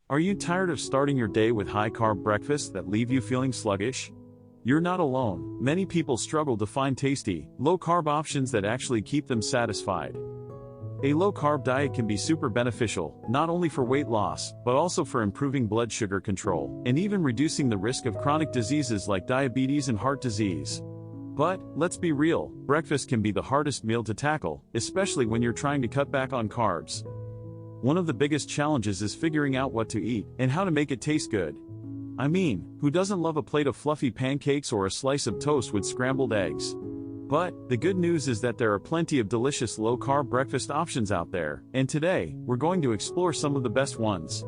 Are you tired of starting your day with high-carb breakfasts that leave you feeling sluggish? You're not alone. Many people struggle to find tasty, low-carb options that actually keep them satisfied. A low-carb diet can be super beneficial, not only for weight loss, but also for improving blood sugar control, and even reducing the risk of chronic diseases like diabetes and heart disease. But, let's be real, breakfast can be the hardest meal to tackle, especially when you're trying to cut back on carbs. One of the biggest challenges is figuring out what to eat, and how to make it taste good. I mean, who doesn't love a plate of fluffy pancakes or a slice of toast with scrambled eggs? But, the good news is that there are plenty of delicious low-carb breakfast options out there, and today, we're going to explore some of the best ones.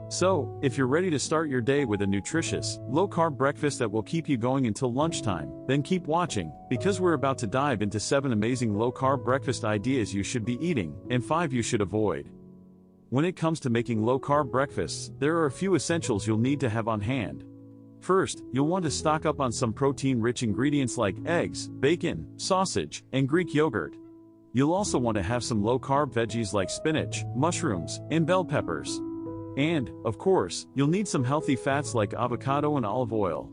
So, if you're ready to start your day with a nutritious, low-carb breakfast that will keep you going until lunchtime, then keep watching, because we're about to dive into 7 amazing low-carb breakfast ideas you should be eating, and 5 you should avoid. When it comes to making low-carb breakfasts, there are a few essentials you'll need to have on hand. First, you'll want to stock up on some protein-rich ingredients like eggs, bacon, sausage, and Greek yogurt. You'll also want to have some low-carb veggies like spinach, mushrooms, and bell peppers. And, of course, you'll need some healthy fats like avocado and olive oil.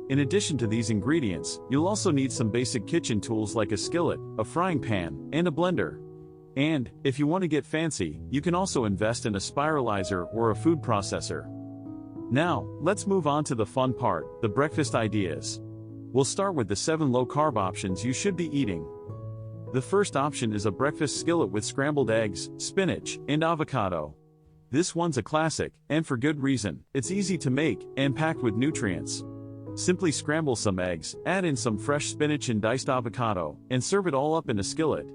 In addition to these ingredients, you'll also need some basic kitchen tools like a skillet, a frying pan, and a blender. And, if you want to get fancy, you can also invest in a spiralizer or a food processor. Now, let's move on to the fun part, the breakfast ideas. We'll start with the 7 low-carb options you should be eating. The first option is a breakfast skillet with scrambled eggs, spinach, and avocado. This one's a classic, and for good reason. It's easy to make, and packed with nutrients. Simply scramble some eggs, add in some fresh spinach and diced avocado, and serve it all up in a skillet.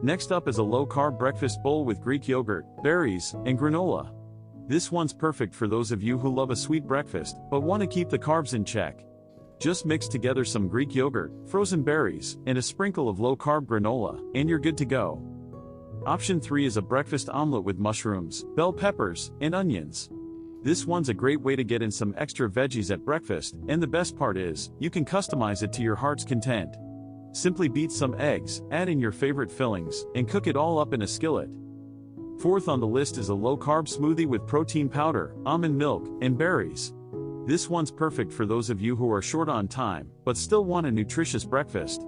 Next up is a low-carb breakfast bowl with Greek yogurt, berries, and granola. This one's perfect for those of you who love a sweet breakfast, but want to keep the carbs in check. Just mix together some Greek yogurt, frozen berries, and a sprinkle of low-carb granola, and you're good to go. Option 3 is a breakfast omelet with mushrooms, bell peppers, and onions. This one's a great way to get in some extra veggies at breakfast, and the best part is, you can customize it to your heart's content. Simply beat some eggs, add in your favorite fillings, and cook it all up in a skillet. Fourth on the list is a low-carb smoothie with protein powder, almond milk, and berries. This one's perfect for those of you who are short on time, but still want a nutritious breakfast.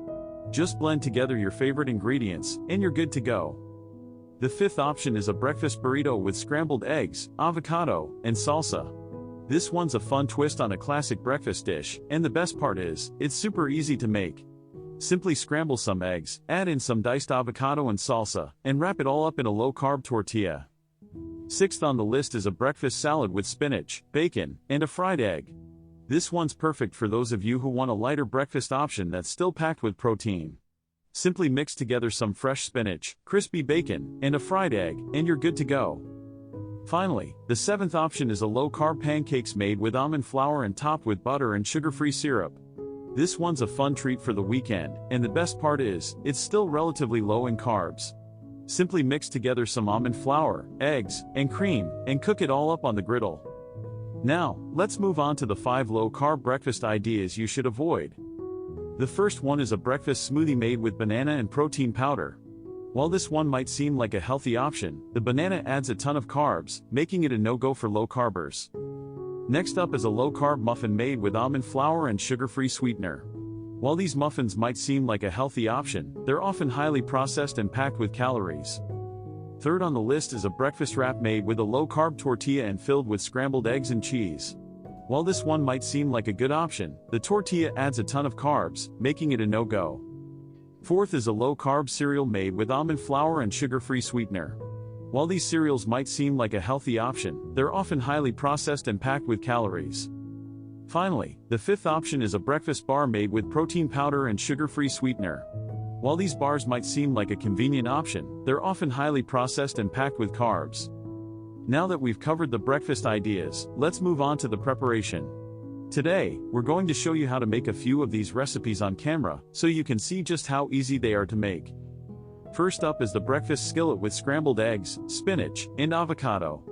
Just blend together your favorite ingredients, and you're good to go. The fifth option is a breakfast burrito with scrambled eggs, avocado, and salsa. This one's a fun twist on a classic breakfast dish, and the best part is, it's super easy to make. Simply scramble some eggs, add in some diced avocado and salsa, and wrap it all up in a low-carb tortilla. Sixth on the list is a breakfast salad with spinach, bacon, and a fried egg. This one's perfect for those of you who want a lighter breakfast option that's still packed with protein. Simply mix together some fresh spinach, crispy bacon, and a fried egg, and you're good to go. Finally, the 7th option is a low-carb pancakes made with almond flour and topped with butter and sugar-free syrup. This one's a fun treat for the weekend, and the best part is, it's still relatively low in carbs. Simply mix together some almond flour, eggs, and cream, and cook it all up on the griddle. Now, let's move on to the 5 low-carb breakfast ideas you should avoid. The first one is a breakfast smoothie made with banana and protein powder. While this one might seem like a healthy option, the banana adds a ton of carbs, making it a no-go for low-carbers. Next up is a low-carb muffin made with almond flour and sugar-free sweetener. While these muffins might seem like a healthy option, they're often highly processed and packed with calories. Third on the list is a breakfast wrap made with a low-carb tortilla and filled with scrambled eggs and cheese. While this one might seem like a good option, the tortilla adds a ton of carbs, making it a no-go. Fourth is a low-carb cereal made with almond flour and sugar-free sweetener. While these cereals might seem like a healthy option, they're often highly processed and packed with calories. Finally, the 5th option is a breakfast bar made with protein powder and sugar-free sweetener. While these bars might seem like a convenient option, they're often highly processed and packed with carbs. Now that we've covered the breakfast ideas, let's move on to the preparation. Today, we're going to show you how to make a few of these recipes on camera, so you can see just how easy they are to make. First up is the breakfast skillet with scrambled eggs, spinach, and avocado.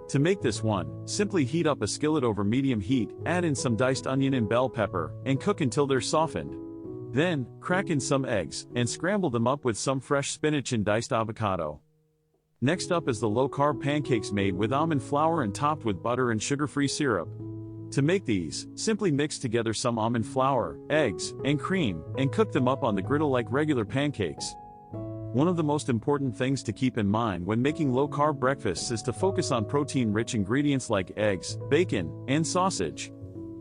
To make this one, simply heat up a skillet over medium heat, add in some diced onion and bell pepper, and cook until they're softened. Then, crack in some eggs, and scramble them up with some fresh spinach and diced avocado. Next up is the low-carb pancakes made with almond flour and topped with butter and sugar-free syrup. To make these, simply mix together some almond flour, eggs, and cream, and cook them up on the griddle like regular pancakes. One of the most important things to keep in mind when making low-carb breakfasts is to focus on protein-rich ingredients like eggs, bacon, and sausage.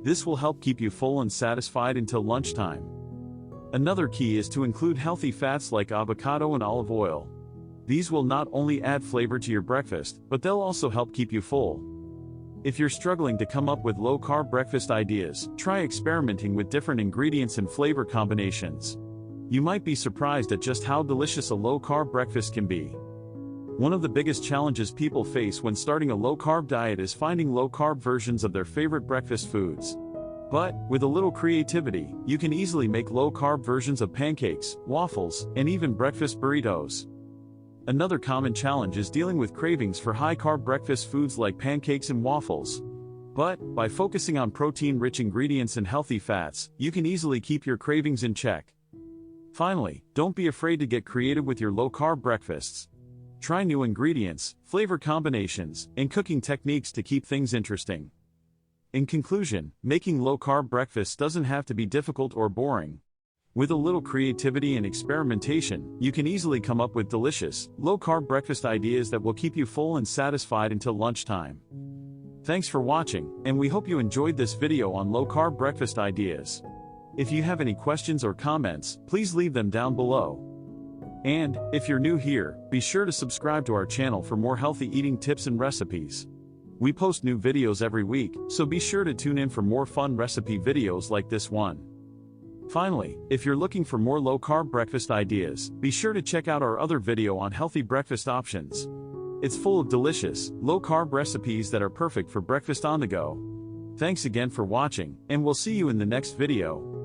This will help keep you full and satisfied until lunchtime. Another key is to include healthy fats like avocado and olive oil. These will not only add flavor to your breakfast, but they'll also help keep you full. If you're struggling to come up with low-carb breakfast ideas, try experimenting with different ingredients and flavor combinations. You might be surprised at just how delicious a low-carb breakfast can be. One of the biggest challenges people face when starting a low-carb diet is finding low-carb versions of their favorite breakfast foods. But, with a little creativity, you can easily make low-carb versions of pancakes, waffles, and even breakfast burritos. Another common challenge is dealing with cravings for high-carb breakfast foods like pancakes and waffles. But, by focusing on protein-rich ingredients and healthy fats, you can easily keep your cravings in check. Finally, don't be afraid to get creative with your low-carb breakfasts. Try new ingredients, flavor combinations, and cooking techniques to keep things interesting. In conclusion, making low-carb breakfasts doesn't have to be difficult or boring. With a little creativity and experimentation, you can easily come up with delicious, low-carb breakfast ideas that will keep you full and satisfied until lunchtime. Thanks for watching, and we hope you enjoyed this video on low-carb breakfast ideas. If you have any questions or comments, please leave them down below. And, if you're new here, be sure to subscribe to our channel for more healthy eating tips and recipes. We post new videos every week, so be sure to tune in for more fun recipe videos like this one. Finally, if you're looking for more low-carb breakfast ideas, be sure to check out our other video on healthy breakfast options. It's full of delicious, low-carb recipes that are perfect for breakfast on the go. Thanks again for watching, and we'll see you in the next video.